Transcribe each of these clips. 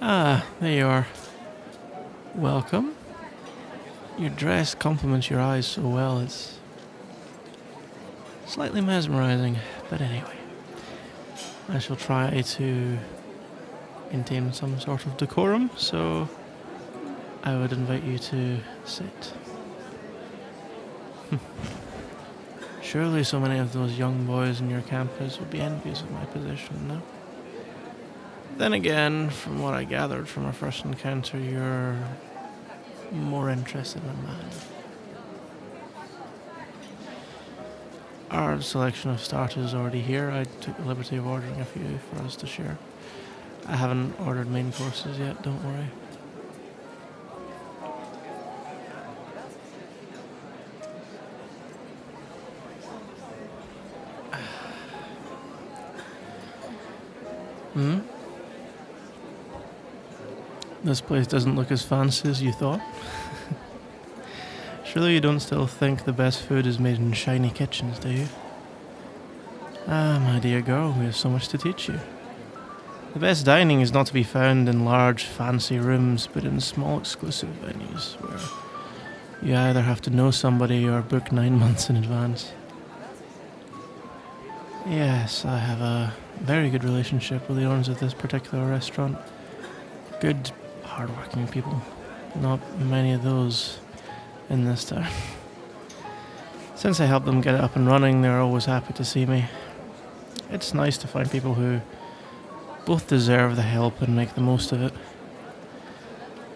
Ah, there you are. Welcome. Your dress complements your eyes so well, it's slightly mesmerizing. But anyway, I shall try to maintain some sort of decorum, so I would invite you to sit. Surely so many of those young boys in your campus would be envious of my position, no? Then again, from what I gathered from our first encounter, you're more interested in a man. Our selection of starters is already here. I took the liberty of ordering a few for us to share. I haven't ordered main courses yet, don't worry. Hmm? This place doesn't look as fancy as you thought. Surely you don't still think the best food is made in shiny kitchens, do you? Ah, my dear girl, we have so much to teach you. The best dining is not to be found in large, fancy rooms, but in small, exclusive venues, where you either have to know somebody or book 9 months in advance. Yes, I have a very good relationship with the owners of this particular restaurant. Good, hard-working people. Not many of those in this town. Since I helped them get it up and running, they're always happy to see me. It's nice to find people who both deserve the help and make the most of it.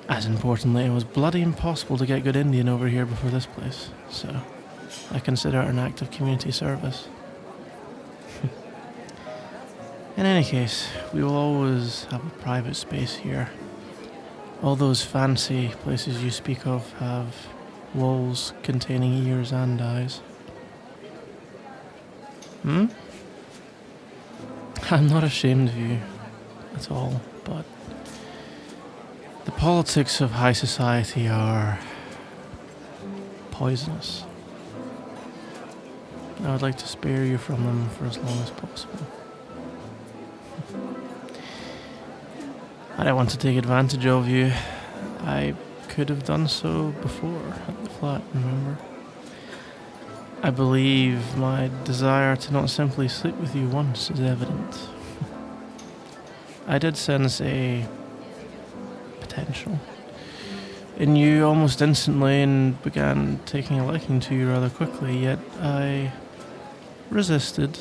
As importantly, it was bloody impossible to get good Indian over here before this place, so I consider it an act of community service. In any case, we will always have a private space here. All those fancy places you speak of have walls containing ears and eyes. Hmm? I'm not ashamed of you at all, but the politics of high society are poisonous. I would like to spare you from them for as long as possible. I don't want to take advantage of you. I could have done so before at the flat, remember? I believe my desire to not simply sleep with you once is evident. I did sense a potential in you almost instantly and began taking a liking to you rather quickly, yet I resisted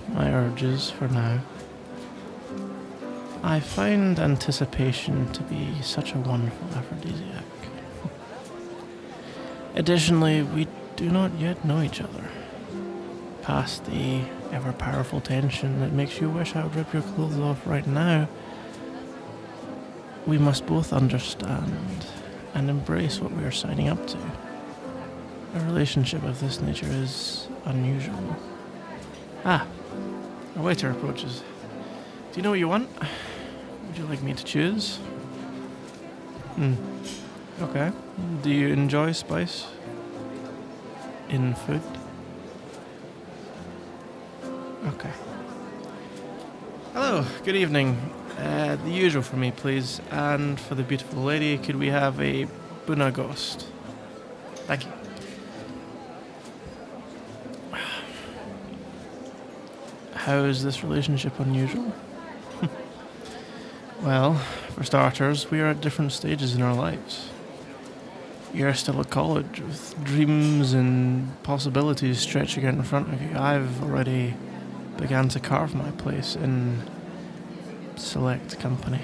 my urges for now. I find anticipation to be such a wonderful aphrodisiac. Additionally, we do not yet know each other. Past the ever-powerful tension that makes you wish I would rip your clothes off right now, we must both understand and embrace what we are signing up to. A relationship of this nature is unusual. Ah, a waiter approaches. Do you know what you want? Would you like me to choose? Okay. Do you enjoy spice in food? Okay. Hello, good evening. The usual for me, please. And for the beautiful lady, could we have a bunagost? Thank you. How is this relationship unusual? Well, for starters, we are at different stages in our lives. You're still at college with dreams and possibilities stretching out in front of you. I've already began to carve my place in select company.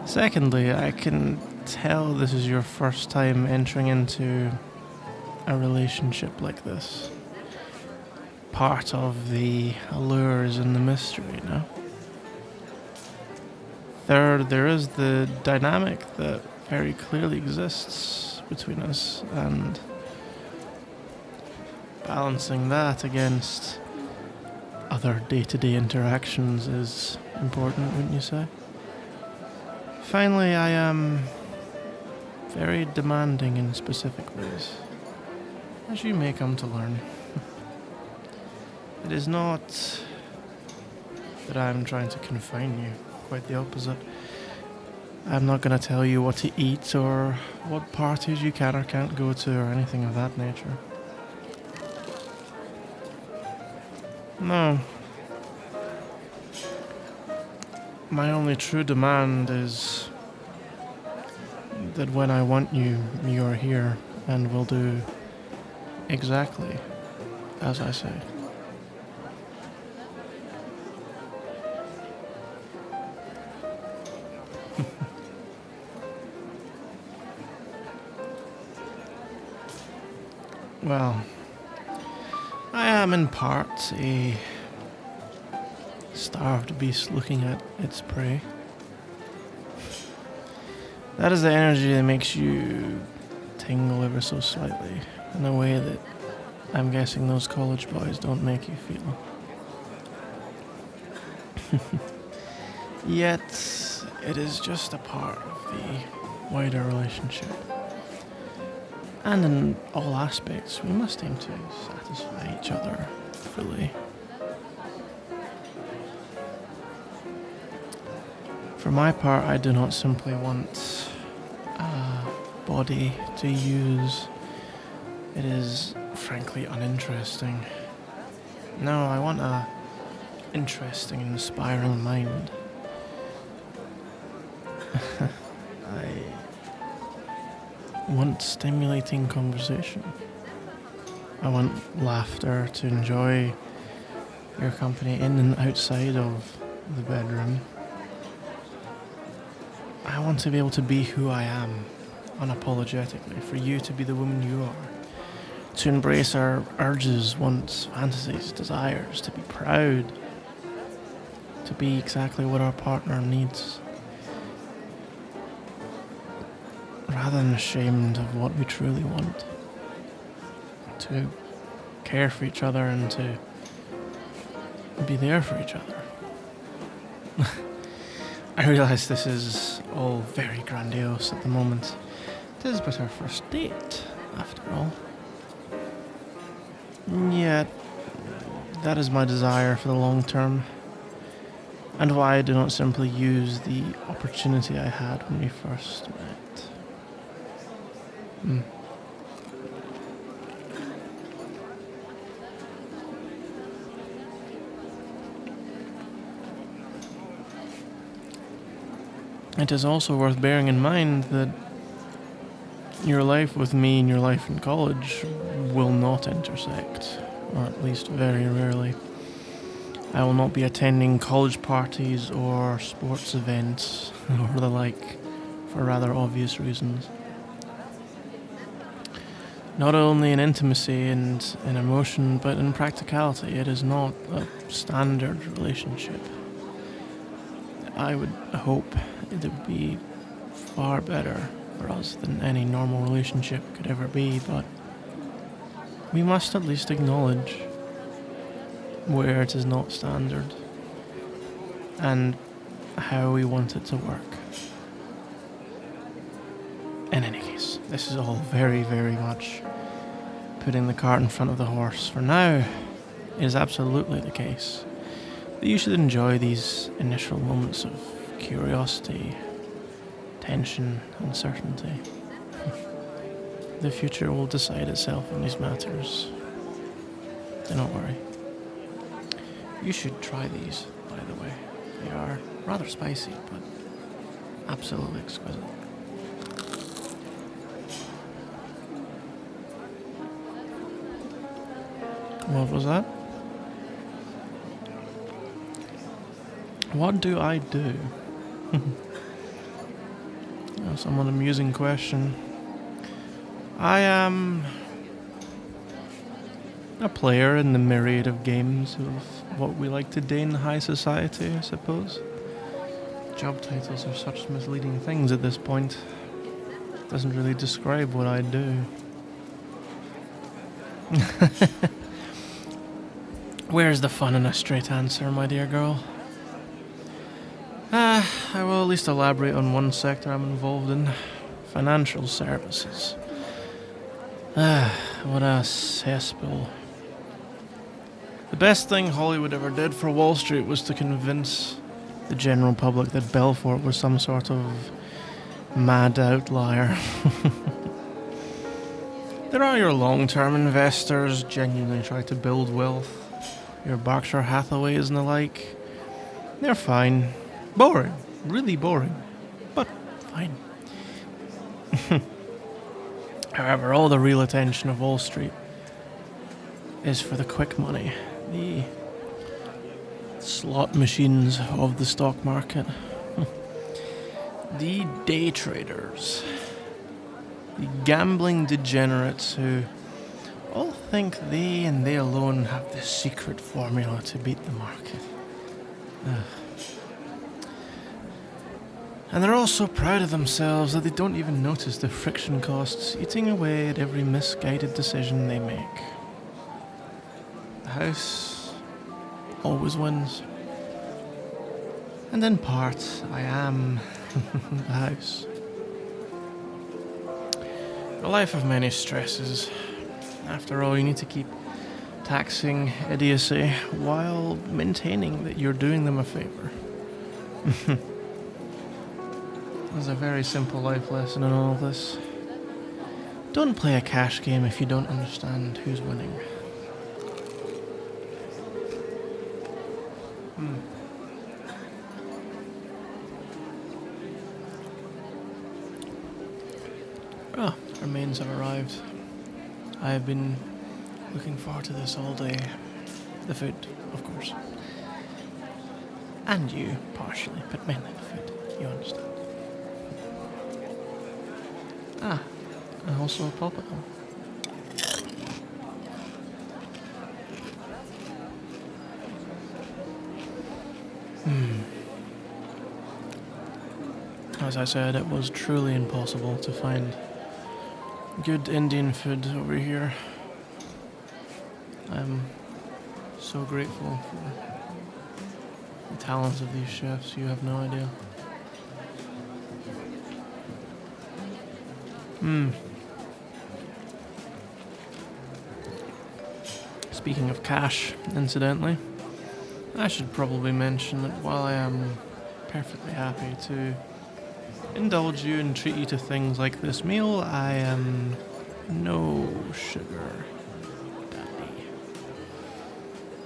Secondly, I can tell this is your first time entering into a relationship like this. Part of the allures and the mystery, no? Third, there is the dynamic that very clearly exists between us, and balancing that against other day-to-day interactions is important, wouldn't you say? Finally, I am very demanding in specific ways, as you may come to learn. It is not that I am trying to confine you. quite the opposite. I'm not going to tell you what to eat or what parties you can or can't go to or anything of that nature. No. My only true demand is that when I want you, you're here and will do exactly as I say. Well, I am in part a starved beast looking at its prey. That is the energy that makes you tingle ever so slightly, in a way that I'm guessing those college boys don't make you feel. Yet, it is just a part of the wider relationship. And in all aspects, we must aim to satisfy each other fully. For my part, I do not simply want a body to use. It is frankly uninteresting. No, I want a interesting and inspiring mind. I want stimulating conversation. I want laughter to enjoy your company in and outside of the bedroom. I want to be able to be who I am, unapologetically, for you to be the woman you are, to embrace our urges, wants, fantasies, desires, to be proud, to be exactly what our partner needs, rather than ashamed of what we truly want, to care for each other and to be there for each other. I realise this is all very grandiose at the moment. It is but our first date, after all. Yet, that is my desire for the long term, and why I do not simply use the opportunity I had when we first met. It is also worth bearing in mind that your life with me and your life in college will not intersect, or at least very rarely. I will not be attending college parties or sports events or the like for rather obvious reasons. Not only in intimacy and in emotion, but in practicality, it is not a standard relationship. I would hope it would be far better for us than any normal relationship could ever be, but we must at least acknowledge where it is not standard and how we want it to work. In any case, this is all very, very much putting the cart in front of the horse. For now, it is absolutely the case that you should enjoy these initial moments of curiosity, tension, uncertainty. The future will decide itself on these matters. Do not worry. You should try these, by the way. They are rather spicy, but absolutely exquisite. What was that? What do I do? Somewhat amusing question. I am a player in the myriad of games of what we like to deign high society, I suppose. Job titles are such misleading things at this point. It doesn't really describe what I do. Where's the fun in a straight answer, my dear girl? I will at least elaborate on one sector I'm involved in. Financial services. What a cesspool. The best thing Hollywood ever did for Wall Street was to convince the general public that Belfort was some sort of mad outlier. There are your long-term investors genuinely try to build wealth, your Berkshire Hathaways and the like. They're fine. Boring. Really boring. But fine. However, all the real attention of Wall Street is for the quick money. The slot machines of the stock market. The day traders. The gambling degenerates who all think they and they alone have the secret formula to beat the market. Ugh. And they're all so proud of themselves that they don't even notice the friction costs eating away at every misguided decision they make. The house always wins. And in part, I am the house. A life of many stresses. After all, you need to keep taxing idiocy while maintaining that you're doing them a favor. There's a very simple life lesson in all of this. Don't play a cash game if you don't understand who's winning. Oh, our mains have arrived. I have been looking forward to this all day. The food, of course. And you, partially, but mainly the food. You understand. Ah, and also a popsicle. As I said, it was truly impossible to find good Indian food over here. I'm so grateful for the talents of these chefs, you have no idea. Speaking of cash, incidentally, I should probably mention that while I am perfectly happy to indulge you and treat you to things like this meal, I am no sugar daddy.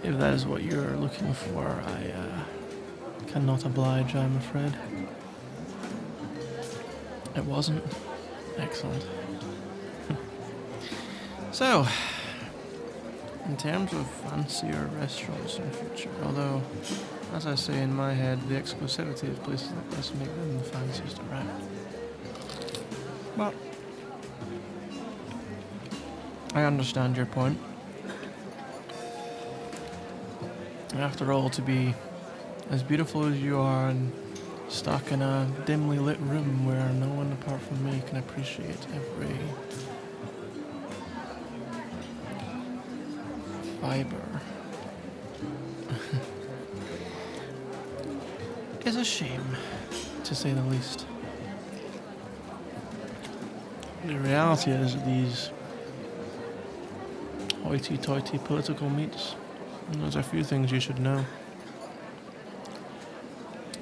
If that is what you're looking for, I cannot oblige, I'm afraid. It wasn't? Excellent. So, in terms of fancier restaurants in the future, although, as I say in my head, the exclusivity of places like this make them the fanciest around. But I understand your point. After all, to be as beautiful as you are and stuck in a dimly lit room where no one apart from me can appreciate every fiber is a shame, to say the least. The reality is that these hoity-toity political meets, there's a few things you should know.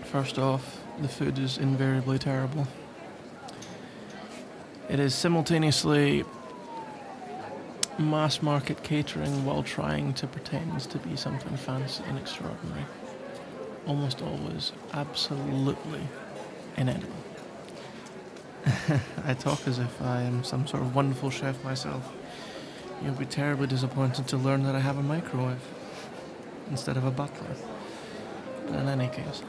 First off, the food is invariably terrible. It is simultaneously mass market catering while trying to pretend to be something fancy and extraordinary. Almost always absolutely inedible. I talk as if I am some sort of wonderful chef myself. You'll be terribly disappointed to learn that I have a microwave instead of a butler. But in any case.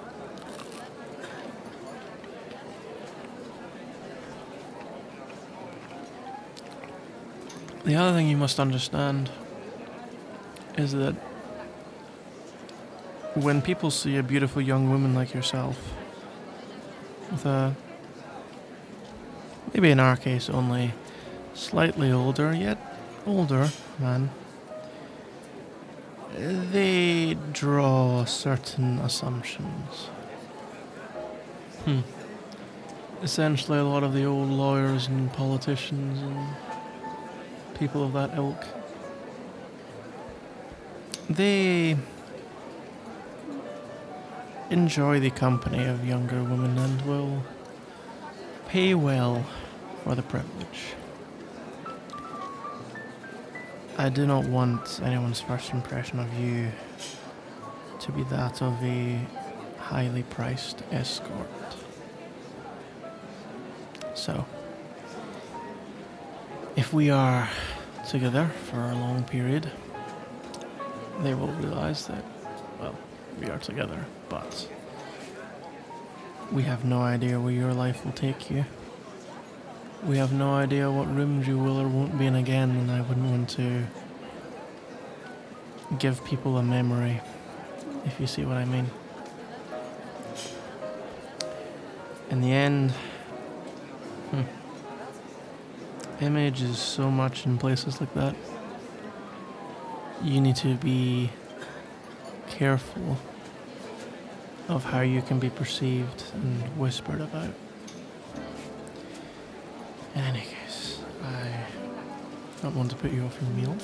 The other thing you must understand is that when people see a beautiful young woman like yourself, with a, maybe in our case only, slightly older, yet older man, they draw certain assumptions. Essentially, a lot of the old lawyers and politicians and people of that ilk, enjoy the company of younger women and will pay well for the privilege. I do not want anyone's first impression of you to be that of a highly priced escort. So, if we are together for a long period, they will realize that, well, we are together, but we have no idea where your life will take you. We have no idea what rooms you will or won't be in again, and I wouldn't want to give people a memory, if you see what I mean. In the end, image is so much in places like that. You need to be careful of how you can be perceived and whispered about. In any case, I don't want to put you off your meal.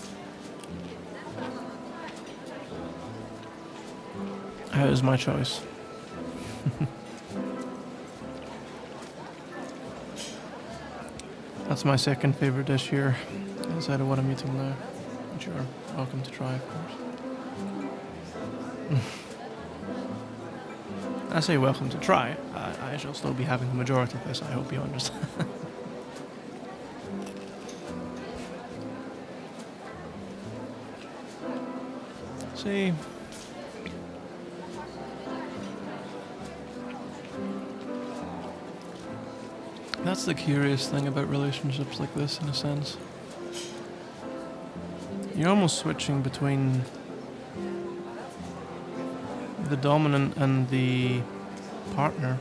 How is my choice? That's my second favourite dish here, inside of what I'm eating now, which you're welcome to try, of course. I say welcome to try. I shall still be having the majority of this, I hope you understand. See, that's the curious thing about relationships like this, in a sense. You're almost switching between the dominant and the partner,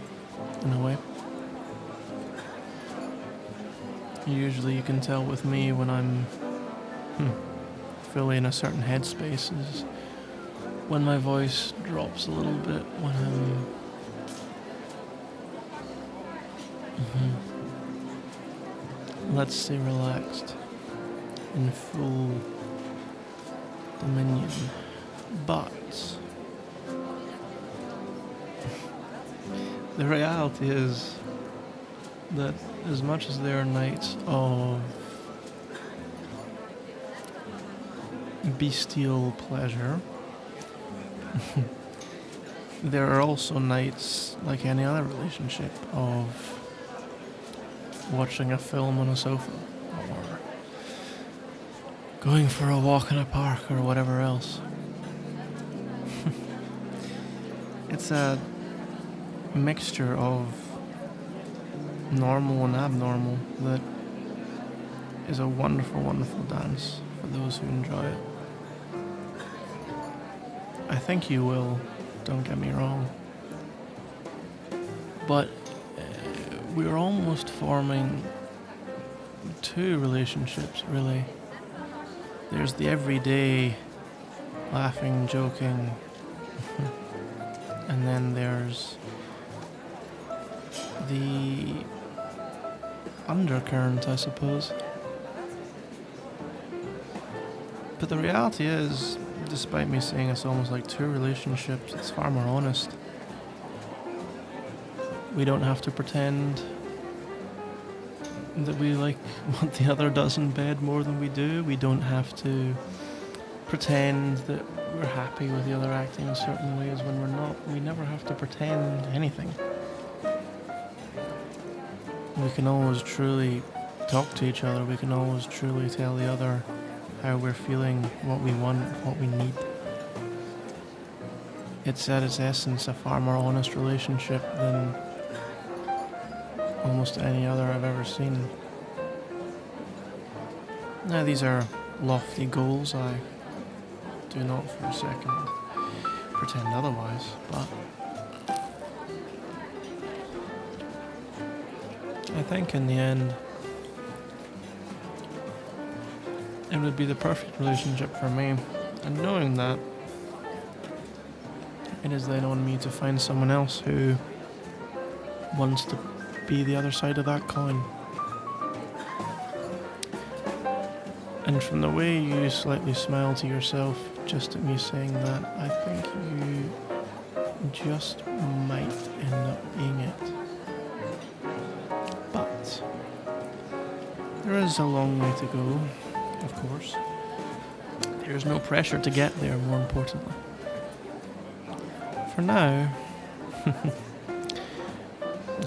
in a way. Usually you can tell with me when I'm fully in a certain headspace is when my voice drops a little bit, when I'm let's say relaxed, in full dominion. But the reality is that as much as there are nights of bestial pleasure, there are also nights, like any other relationship, of watching a film on a sofa or going for a walk in a park or whatever else. It's a mixture of normal and abnormal that is a wonderful, wonderful dance for those who enjoy it. I think you will, don't get me wrong. But we're almost forming two relationships, really. There's the everyday laughing, joking, and then there's the undercurrent, I suppose. But the reality is, despite me saying it's almost like two relationships, it's far more honest. We don't have to pretend that we like what the other does in bed more than we do. We don't have to pretend that we're happy with the other acting in certain ways when we're not. We never have to pretend anything. We can always truly talk to each other. We can always truly tell the other how we're feeling, what we want, what we need. It's at its essence a far more honest relationship than almost any other I've ever seen. Now, these are lofty goals. I do not for a second pretend otherwise, but I think in the end it would be the perfect relationship for me, and knowing that, it is then on me to find someone else who wants to be the other side of that coin. And from the way you slightly smile to yourself just at me saying that, I think you just might end up being it. But there is a long way to go, of course. There's no pressure to get there, more importantly. For now,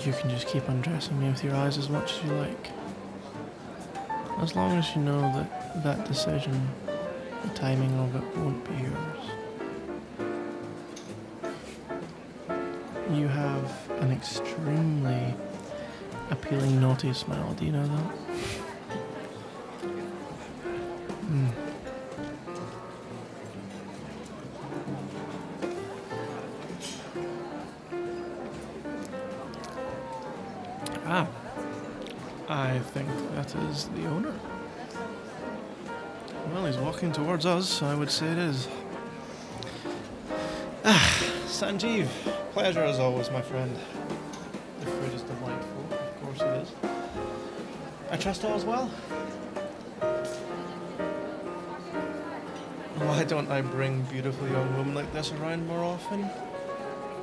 you can just keep undressing me with your eyes as much as you like. As long as you know that that decision, the timing of it, won't be yours. You have an extremely appealing naughty smile, do you know that? Ah, I think that is the owner. Well, he's walking towards us, so I would say it is. Sanjeev, pleasure as always, my friend. The food is delightful, of course it is. I trust all is well. Why don't I bring beautiful young women like this around more often?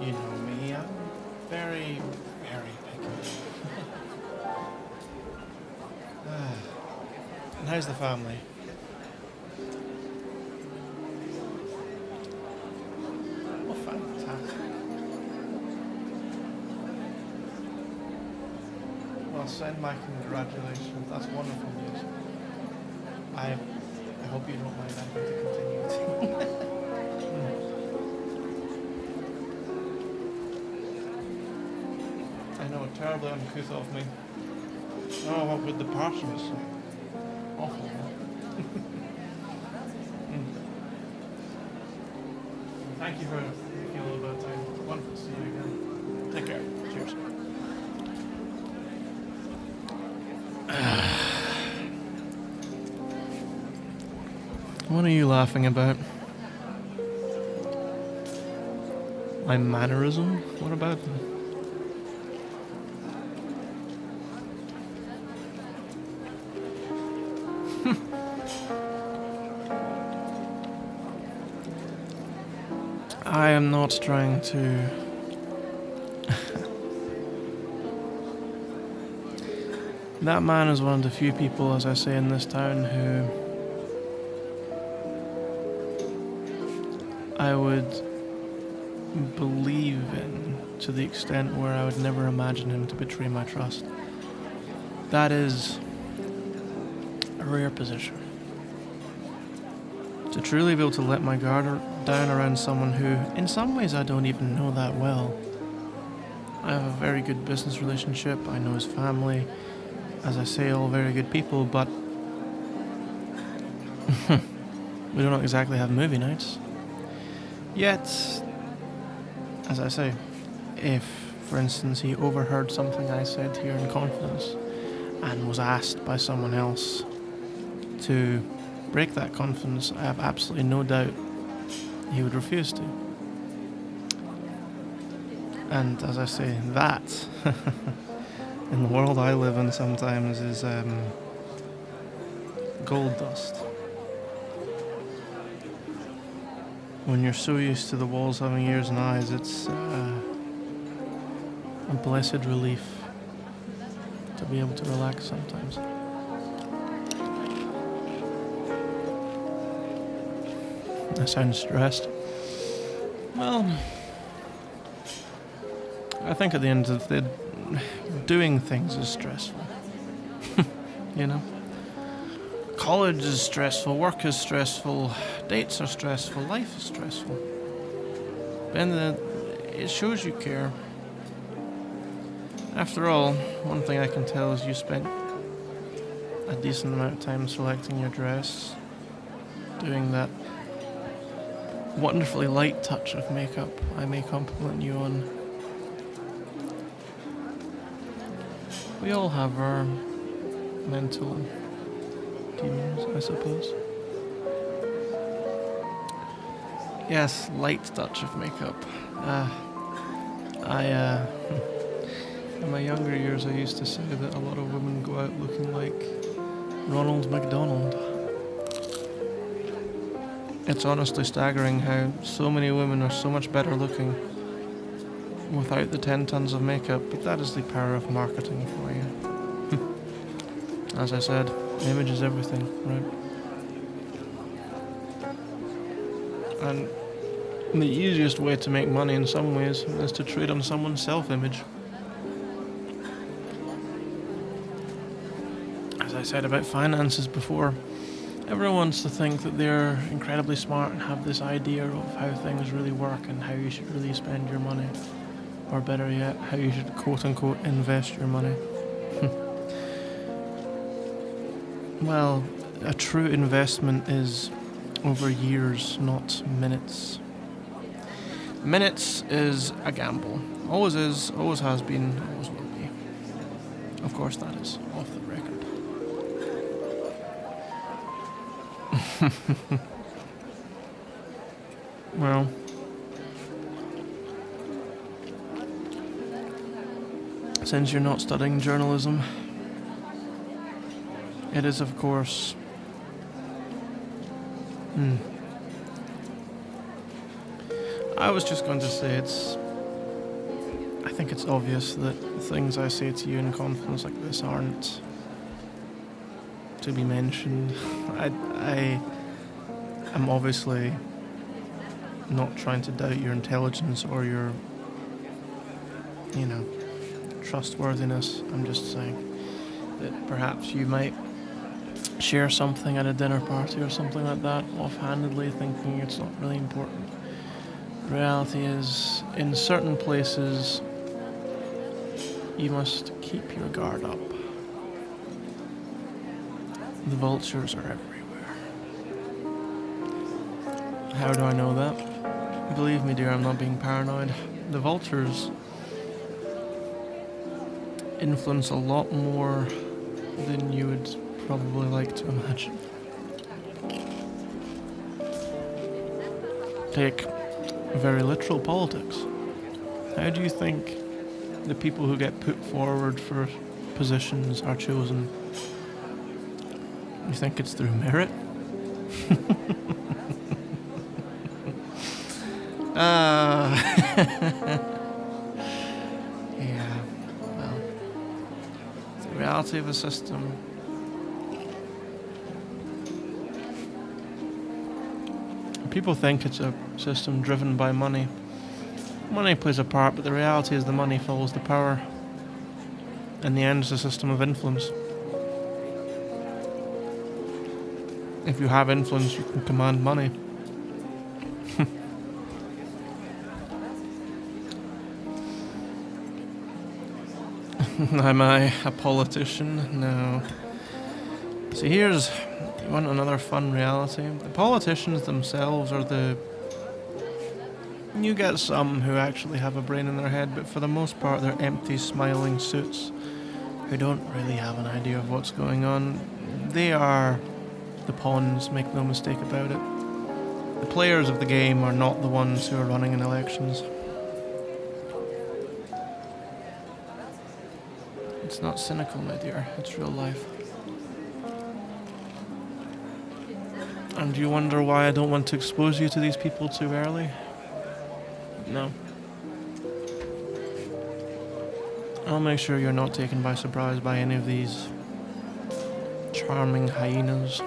You know me, I'm very, very picky. And how's the family? Oh, fantastic. Well, send my congratulations. That's wonderful news. I hope you don't mind having to continue. I know, terribly uncouth of me. Oh, what would the parsons say? Awful. Thank you for taking a little bit of time. Wonderful to see you again. Take care. Cheers. What are you laughing about? My mannerism? What about them? I am not trying to... That man is one of the few people, as I say, in this town who I would believe in to the extent where I would never imagine him to betray my trust. That is a rare position. To truly be able to let my guard down around someone who, in some ways, I don't even know that well. I have a very good business relationship, I know his family, as I say, all very good people, but we don't exactly have movie nights. Yet, as I say, if, for instance, he overheard something I said here in confidence and was asked by someone else to break that confidence, I have absolutely no doubt he would refuse to. And as I say, that in the world I live in sometimes is gold dust. When you're so used to the walls having ears and eyes, it's a blessed relief to be able to relax sometimes. I sound stressed. Well, I think at the end of the day, doing things is stressful. You know? College is stressful, work is stressful, dates are stressful, life is stressful. But it shows you care. After all, one thing I can tell is you spent a decent amount of time selecting your dress, doing that wonderfully light touch of makeup I may compliment you on. We all have our mental demons, I suppose. Yes, light touch of makeup. In my younger years I used to say that a lot of women go out looking like Ronald McDonald. It's honestly staggering how so many women are so much better looking without the 10 tons of makeup, but that is the power of marketing for you. As I said, image is everything, right? And the easiest way to make money in some ways is to trade on someone's self-image. As I said about finances before, everyone wants to think that they're incredibly smart and have this idea of how things really work and how you should really spend your money. Or better yet, how you should quote-unquote invest your money. Well, a true investment is over years, not minutes. Minutes is a gamble. Always is, always has been, always will be. Of course, that is off the record. Well, since you're not studying journalism, it is, of course, I was just going to say I think it's obvious that things I say to you in confidence like this aren't to be mentioned. I am obviously not trying to doubt your intelligence or your, trustworthiness. I'm just saying that perhaps you might share something at a dinner party or something like that offhandedly, thinking it's not really important. The reality is, in certain places, you must keep your guard up. The vultures are everywhere. How do I know that? Believe me, dear, I'm not being paranoid. The vultures influence a lot more than you would probably like to imagine. Take very literal politics. How do you think the people who get put forward for positions are chosen? You think it's through merit? Yeah, well, the reality of a system. People think it's a system driven by money. Money plays a part, but the reality is the money follows the power. In the end, it's a system of influence. If you have influence, you can command money. Am I a politician? No. See, you want another fun reality? The politicians themselves are you get some who actually have a brain in their head, but for the most part they're empty, smiling suits who don't really have an idea of what's going on. They are the pawns, make no mistake about it. The players of the game are not the ones who are running in elections. It's not cynical, my dear. It's real life. And you wonder why I don't want to expose you to these people too early? No. I'll make sure you're not taken by surprise by any of these charming hyenas.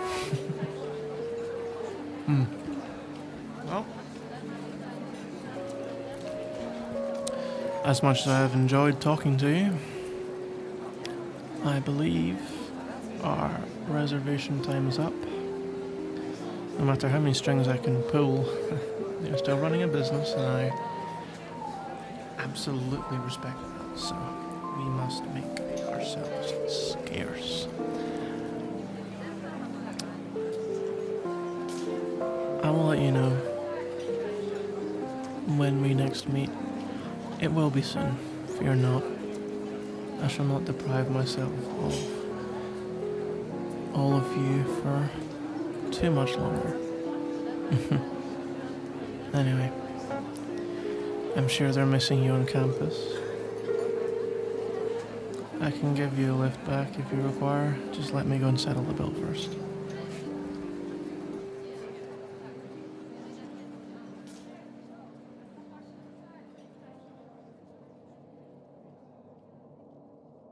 Well, as much as I have enjoyed talking to you, I believe our reservation time is up. No matter how many strings I can pull, they're still running a business, and I absolutely respect that. So we must make ourselves scarce. I will let you know when we next meet. It will be soon. Fear not. I shall not deprive myself of all of you for too much longer. Anyway, I'm sure they're missing you on campus. I can give you a lift back if you require. Just let me go and settle the bill first.